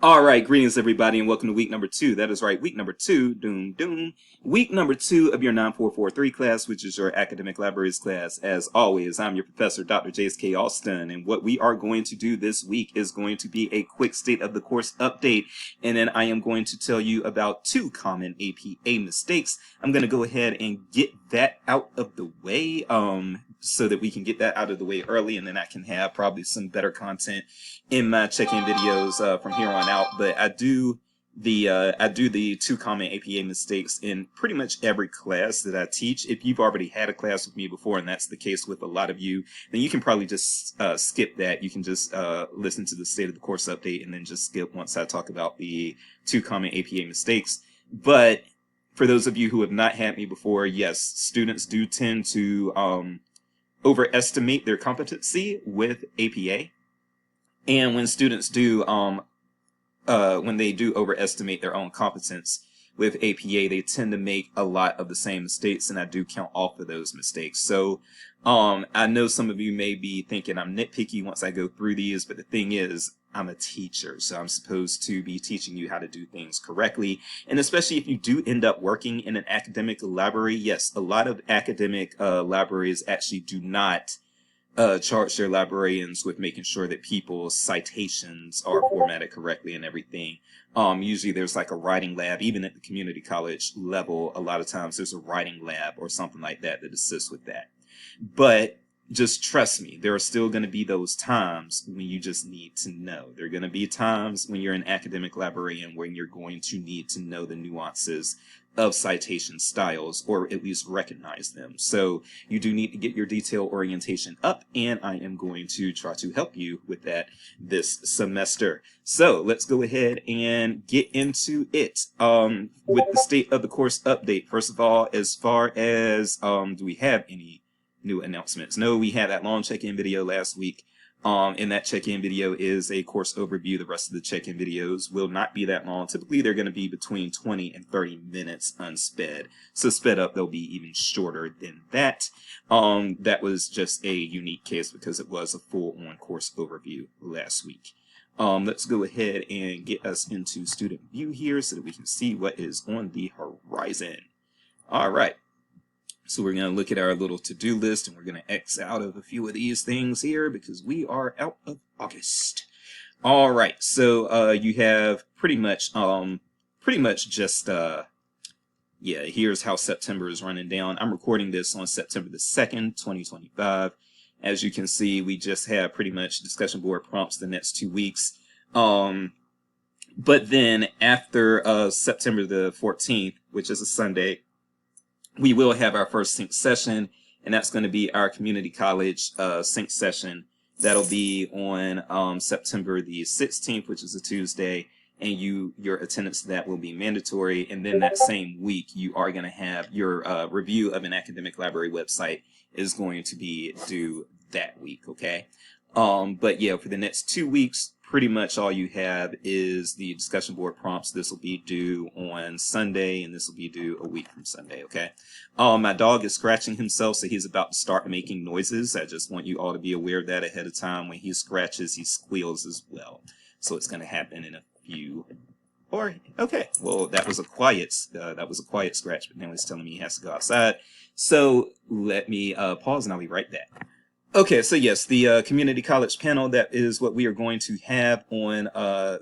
All right, greetings everybody, and welcome to week number 2. That is right, week number 2, doom doom. Week number 2 of your 9443 class, which is your academic libraries class. As always, I'm your professor, Dr. Jace K. Alston, and what we are going to do this week is going to be a quick state of the course update, and then I am going to tell you about 2 common APA mistakes. I'm going to go ahead and get that out of the way, so that we can get that out of the way early, and then I can have probably some better content in my check-in videos from here on out. But I do the 2 common APA mistakes in pretty much every class that I teach. If you've already had a class with me before, and that's the case with a lot of you, then you can probably just skip that. You can just listen to the state of the course update and then just skip once I talk about the 2 common APA mistakes. But for those of you who have not had me before, yes, students do tend to overestimate their competency with APA. And when students do, when they do overestimate their own competence with APA, they tend to make a lot of the same mistakes, and I do count off of those mistakes. So, I know some of you may be thinking I'm nitpicky once I go through these, but the thing is, I'm a teacher, so I'm supposed to be teaching you how to do things correctly. And especially if you do end up working in an academic library, yes, a lot of academic libraries actually do not charge their librarians with making sure that people's citations are formatted correctly and everything. Usually there's like a writing lab, even at the community college level. A lot of times there's a writing lab or something like that that assists with that. But just trust me, there are still going to be those times when you just need to know. There are going to be times when you're an academic librarian when you're going to need to know the nuances of citation styles, or at least recognize them. So you do need to get your detail orientation up, and I am going to try to help you with that this semester. So let's go ahead and get into it with the state of the course update. First of all, as far as do we have any new announcements? No, we had that long check-in video last week. And that check-in video is a course overview. The rest of the check-in videos will not be that long. Typically, they're going to be between 20 and 30 minutes unsped. So sped up, they'll be even shorter than that. That was just a unique case because it was a full-on course overview last week. Let's go ahead and get us into student view here so that we can see what is on the horizon. All right. So we're going to look at our little to-do list, and we're going to X out of a few of these things here because we are out of August. All right, so you have pretty much just yeah, here's how September is running down. I'm recording this on September the 2nd, 2025. As you can see, we just have pretty much discussion board prompts the next 2 weeks. But then after September the 14th, which is a Sunday, we will have our first sync session, and that's going to be our community college sync session. That'll be on September the 16th, which is a Tuesday, and your attendance to that will be mandatory. And then that same week, you are going to have your review of an academic library website is going to be due that week, okay? But yeah, for the next 2 weeks, pretty much all you have is the discussion board prompts. This will be due on Sunday, and this will be due a week from Sunday, okay? My dog is scratching himself, so he's about to start making noises. I just want you all to be aware of that ahead of time. When he scratches, he squeals as well. So it's going to happen in a few. Okay, well, that was a quiet scratch, but now he's telling me he has to go outside. So let me pause, and I'll be right back. Okay, so yes, the community college panel, that is what we are going to have on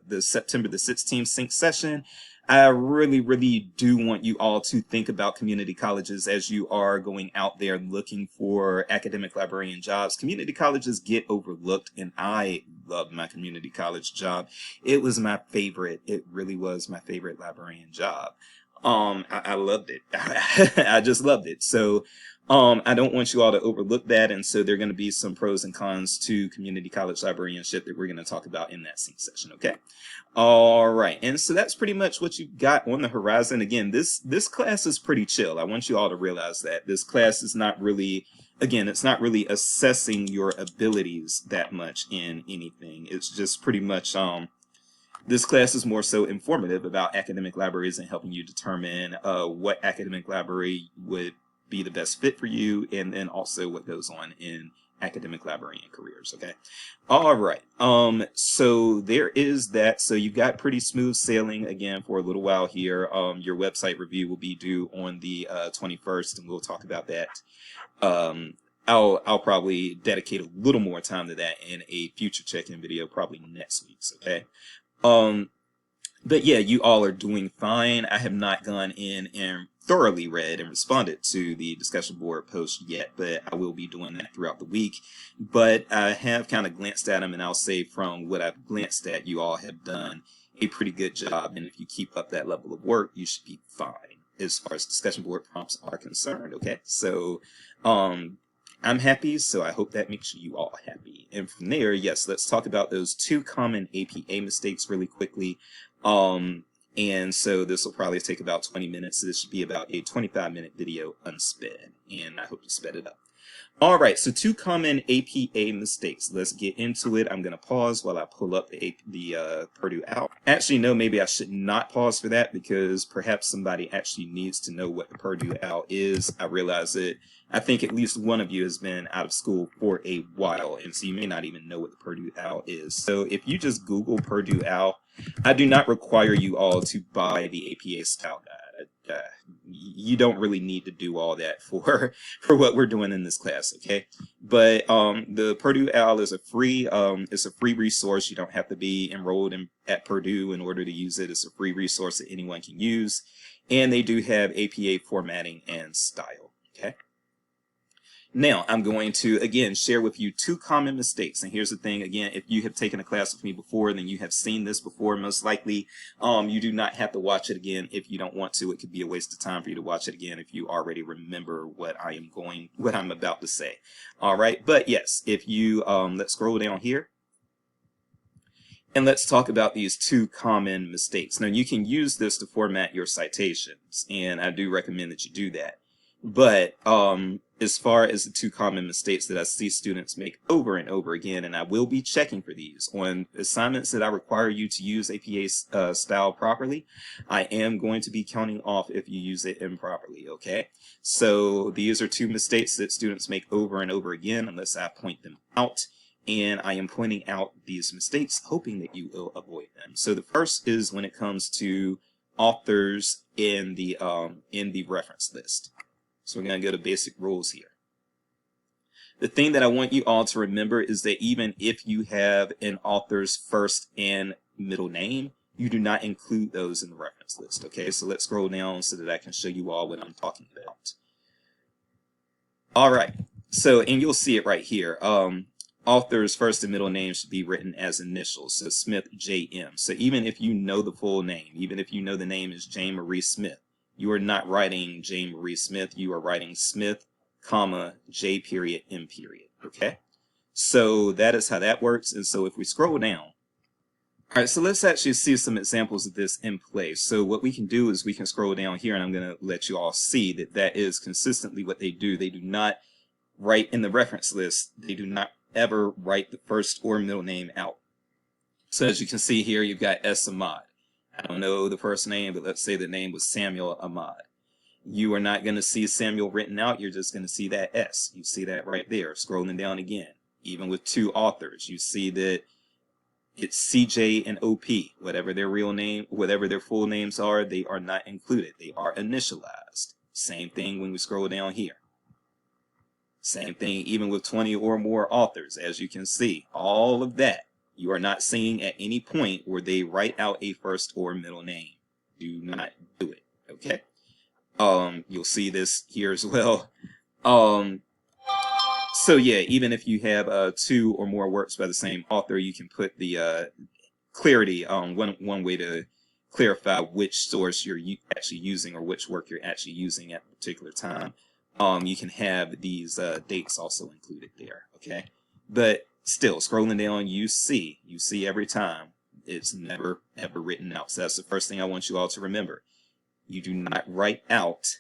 the September the 16th sync session. I really, really do want you all to think about community colleges as you are going out there looking for academic librarian jobs. Community colleges get overlooked, and I loved my community college job. It was my favorite. It really was my favorite librarian job. I loved it. I just loved it. So I don't want you all to overlook that, and so there are going to be some pros and cons to community college librarianship that we're going to talk about in that sync session, okay? All right, and so that's pretty much what you got on the horizon. Again, this class is pretty chill. I want you all to realize that. This class is not really, again, it's not really assessing your abilities that much in anything. It's just pretty much, this class is more so informative about academic libraries and helping you determine what academic library would be the best fit for you, and then also what goes on in academic librarian careers. Okay. All right. So there is that. So you've got pretty smooth sailing again for a little while here. Your website review will be due on the 21st, and we'll talk about that. I'll probably dedicate a little more time to that in a future check-in video, probably next week's. Okay. But yeah, you all are doing fine. I have not gone in and thoroughly read and responded to the discussion board post yet, but I will be doing that throughout the week. But I have kind of glanced at them, and I'll say from what I've glanced at, you all have done a pretty good job. And if you keep up that level of work, you should be fine as far as discussion board prompts are concerned. Okay, so I'm happy, so I hope that makes you all happy. And from there, yes, let's talk about those 2 common APA mistakes really quickly. And so this will probably take about 20 minutes. This should be about a 25-minute video unsped, and I hope you sped it up. All right, so 2 common APA mistakes. Let's get into it. I'm going to pause while I pull up the Purdue OWL. Actually, no, maybe I should not pause for that because perhaps somebody actually needs to know what the Purdue OWL is. I realize that I think at least one of you has been out of school for a while, and so you may not even know what the Purdue OWL is. So if you just Google Purdue OWL, I do not require you all to buy the APA style guide. You don't really need to do all that for what we're doing in this class, okay? But the Purdue OWL is a free resource. You don't have to be enrolled at Purdue in order to use it. It's a free resource that anyone can use, and they do have APA formatting and style, okay? Now, I'm going to, again, share with you 2 common mistakes. And here's the thing, again, if you have taken a class with me before, then you have seen this before, most likely. You do not have to watch it again if you don't want to. It could be a waste of time for you to watch it again if you already remember what I'm about to say. All right, but yes, if you, let's scroll down here. And let's talk about these 2 common mistakes. Now, you can use this to format your citations, and I do recommend that you do that. But as far as the 2 common mistakes that I see students make over and over again, and I will be checking for these on assignments that I require you to use APA style properly, I am going to be counting off if you use it improperly, okay? So these are 2 mistakes that students make over and over again unless I point them out. And I am pointing out these mistakes, hoping that you will avoid them. So the first is when it comes to authors in the reference list. So we're going to go to basic rules here. The thing that I want you all to remember is that even if you have an author's first and middle name, you do not include those in the reference list. Okay, so let's scroll down so that I can show you all what I'm talking about. All right, so, and you'll see it right here. Author's first and middle name should be written as initials, so Smith J.M. So even if you know the full name, even if you know the name is Jane Marie Smith, you are not writing Jane Marie Smith, you are writing Smith, comma, J period, M period, okay? So that is how that works, and so if we scroll down, all right, so let's actually see some examples of this in play. So what we can do is we can scroll down here, and I'm going to let you all see that that is consistently what they do. They do not write in the reference list, they do not ever write the first or middle name out. So as you can see here, you've got S. Ahmad. I don't know the first name, but let's say the name was Samuel Ahmad. You are not going to see Samuel written out. You're just going to see that S. You see that right there. Scrolling down again. Even with 2 authors, you see that it's CJ and OP. Whatever their real name, whatever their full names are, they are not included. They are initialized. Same thing when we scroll down here. Same thing even with 20 or more authors. As you can see, all of that. You are not seeing at any point where they write out a first or middle name. Do not do it, okay? You'll see this here as well. So yeah, even if you have 2 or more works by the same author, you can put the clarity, one way to clarify which source you're actually using or which work you're actually using at a particular time. You can have these dates also included there, okay? But still, scrolling down, you see every time it's never ever written out. So that's the first thing I want you all to remember. You do not write out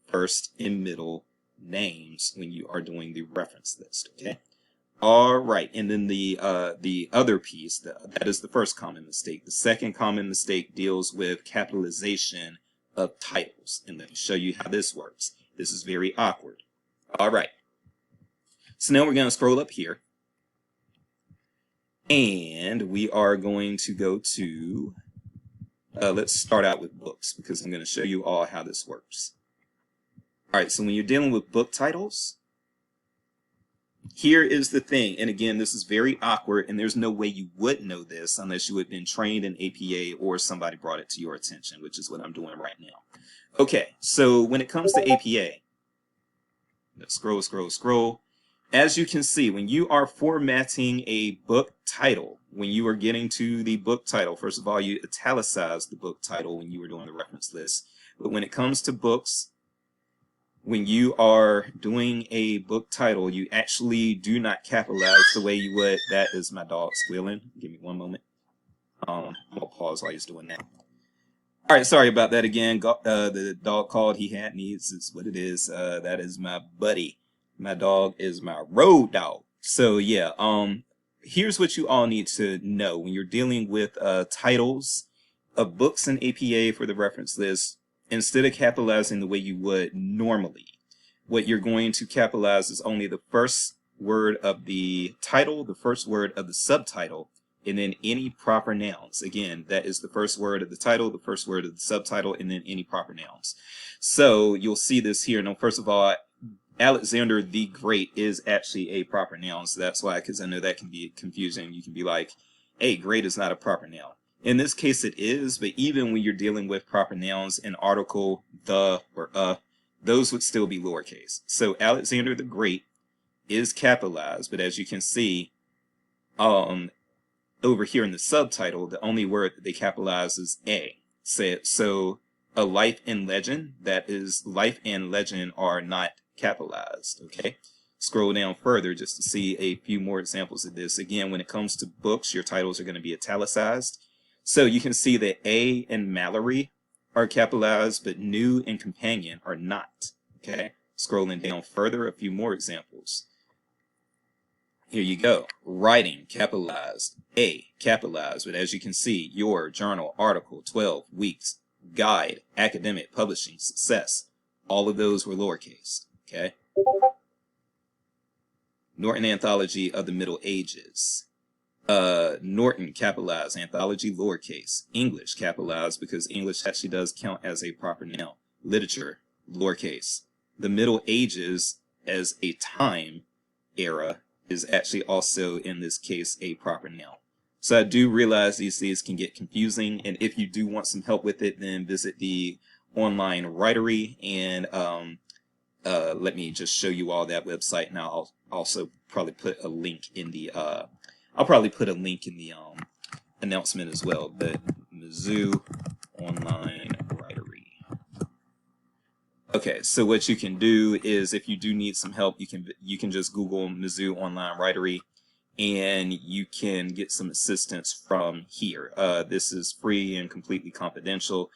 first and middle names when you are doing the reference list, okay? All right, and then the other piece, that is the first common mistake. The second common mistake deals with capitalization of titles, and let me show you how this works. This is very awkward. All right. So now we're going to scroll up here. And we are going to go to, let's start out with books because I'm going to show you all how this works. All right, so when you're dealing with book titles, here is the thing. And again, this is very awkward, and there's no way you would know this unless you had been trained in APA or somebody brought it to your attention, which is what I'm doing right now. Okay, so when it comes to APA, let's scroll. As you can see, when you are formatting a book title, when you are getting to the book title, first of all, you italicize the book title when you were doing the reference list. But when it comes to books, when you are doing a book title, you actually do not capitalize the way you would. That is my dog squealing. Give me one moment. I'm going to pause while he's doing that. All right, sorry about that again. The dog called. He had needs. It's what it is. That is my buddy. My dog is my road dog. So yeah, here's what you all need to know when you're dealing with titles of books in APA for the reference list. Instead of capitalizing the way you would normally, what you're going to capitalize is only the first word of the title, the first word of the subtitle, and then any proper nouns. Again, that is the first word of the title, the first word of the subtitle, and then any proper nouns. So you'll see this here. Now, first of all, Alexander the Great is actually a proper noun. So that's why, because I know that can be confusing. You can be like, hey, great is not a proper noun. In this case, it is, but even when you're dealing with proper nouns, an article, the, or those would still be lowercase. So Alexander the Great is capitalized, but as you can see, over here in the subtitle, the only word that they capitalize is A. So a life and legend, that is, life and legend are not capitalized, okay? Scroll down further just to see a few more examples of this. Again, when it comes to books, your titles are going to be italicized. So you can see that A and Mallory are capitalized, but New and Companion are not, okay? Scrolling down further, a few more examples. Here you go. Writing, capitalized. A, capitalized. But as you can see, your, journal, article, 12, weeks, guide, academic, publishing, success. All of those were lowercase, okay? Norton Anthology of the Middle Ages. Norton, capitalized. Anthology, lowercase. English, capitalized, because English actually does count as a proper noun. Literature, lowercase. The Middle Ages as a time era is actually also, in this case, a proper noun. So I do realize these things can get confusing, and if you do want some help with it, then visit the online writery, and let me just show you all that website. And I'll also probably put a link in the announcement as well. But Mizzou online writery. Okay, so what you can do is, if you do need some help, you can just Google Mizzou online writery, and you can get some assistance from here. This is free and completely confidential.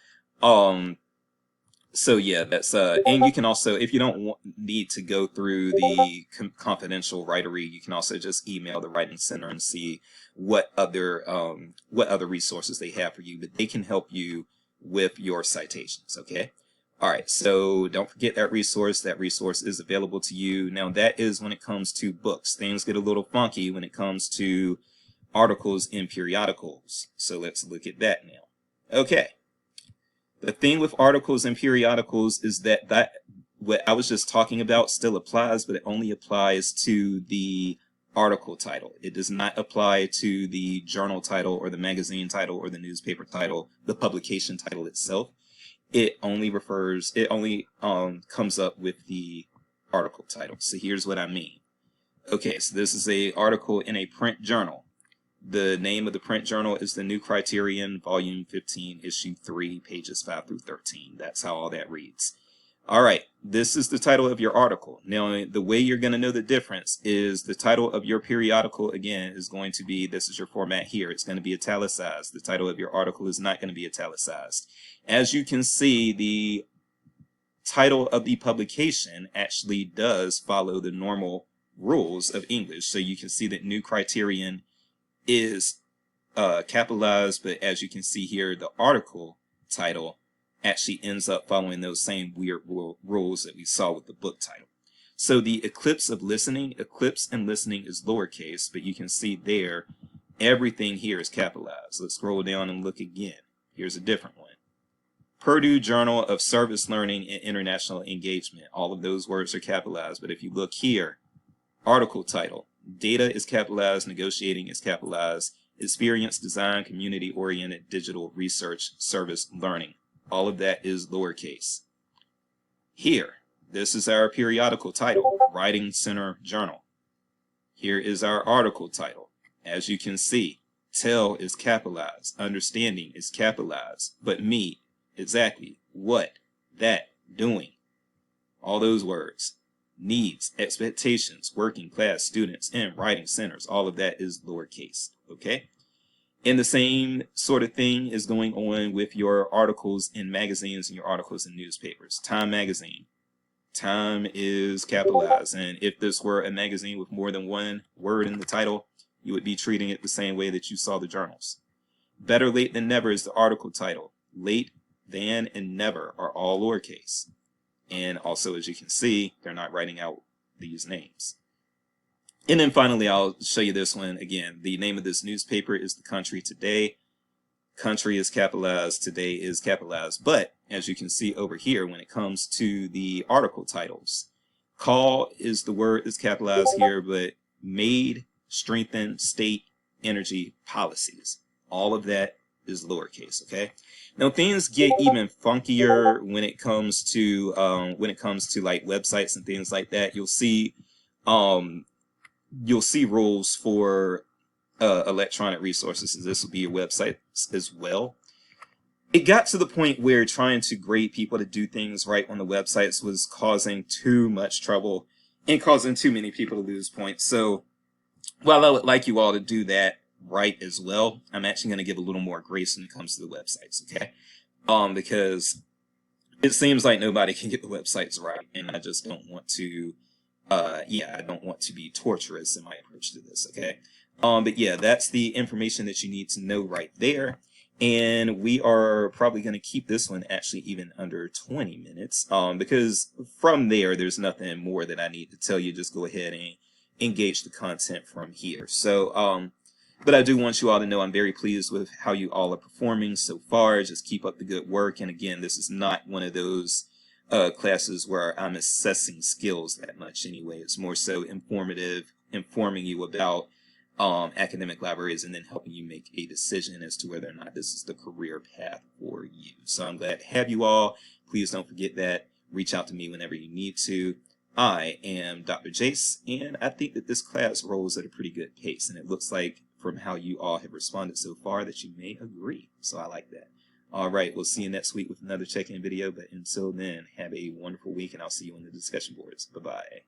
So yeah, that's and you can also, if you don't need to go through the confidential writery, you can also just email the Writing Center and see what other resources they have for you. But they can help you with your citations. Okay. All right. So don't forget that resource. That resource is available to you. Now that is when it comes to books. Things get a little funky when it comes to articles in periodicals. So let's look at that now. Okay. The thing with articles and periodicals is that what I was just talking about still applies, but it only applies to the article title. It does not apply to the journal title or the magazine title or the newspaper title, the publication title itself. It only comes up with the article title. So here's what I mean. Okay, so this is an article in a print journal. The name of the print journal is the New Criterion, Volume 15, Issue 3, pages 5 through 13. That's how all that reads. All right, this is the title of your article. Now, the way you're going to know the difference is the title of your periodical, again, is going to be, this is your format here. It's going to be italicized. The title of your article is not going to be italicized. As you can see, the title of the publication actually does follow the normal rules of English. So you can see that New Criterion is capitalized, but as you can see here, the article title actually ends up following those same weird rules that we saw with the book title. So the eclipse of listening, eclipse and listening is lowercase, but you can see there, everything here is capitalized. Let's scroll down and look again. Here's a different one. Purdue Journal of Service Learning and International Engagement. All of those words are capitalized, but if you look here, article title, data is capitalized, negotiating is capitalized, experience design, community-oriented digital research, service learning. All of that is lowercase. Here, this is our periodical title, Writing Center Journal. Here is our article title. As you can see, tell is capitalized, understanding is capitalized, but me, exactly, what, that, doing, all those words. Needs, expectations, working class students, and writing centers, all of that is lowercase, okay? And the same sort of thing is going on with your articles in magazines and your articles in newspapers. Time magazine, time is capitalized, and if this were a magazine with more than one word in the title, you would be treating it the same way that you saw the journals. Better late than never is the article title. Late, than, and never are all lowercase. And also, as you can see, they're not writing out these names. And then finally, I'll show you this one again. The name of this newspaper is The Country Today. Country is capitalized, today is capitalized. But as you can see over here, when it comes to the article titles, call is the word that's capitalized here, but made, strengthen, state, energy, policies. All of that is lowercase, okay? Now things get even funkier when it comes to like websites and things like that. You'll see rules for electronic resources. This will be your website as well. It got to the point where trying to grade people to do things right on the websites was causing too much trouble and causing too many people to lose points. So while I would like you all to do that right as well, I'm actually going to give a little more grace when it comes to the websites, okay? Because it seems like nobody can get the websites right, and I just don't want to, I don't want to be torturous in my approach to this, okay? But yeah, that's the information that you need to know right there. And we are probably going to keep this one actually even under 20 minutes, because from there's nothing more that I need to tell you. Just go ahead and engage the content from here. So, but I do want you all to know I'm very pleased with how you all are performing so far. Just keep up the good work. And again, this is not one of those classes where I'm assessing skills that much anyway. It's more so informative, informing you about academic libraries and then helping you make a decision as to whether or not this is the career path for you. So I'm glad to have you all. Please don't forget that. Reach out to me whenever you need to. I am Dr. Jace, and I think that this class rolls at a pretty good pace, and it looks like from how you all have responded so far that you may agree. So I like that. All right, we'll see you next week with another check-in video, but until then, have a wonderful week, and I'll see you on the discussion boards. Bye-bye.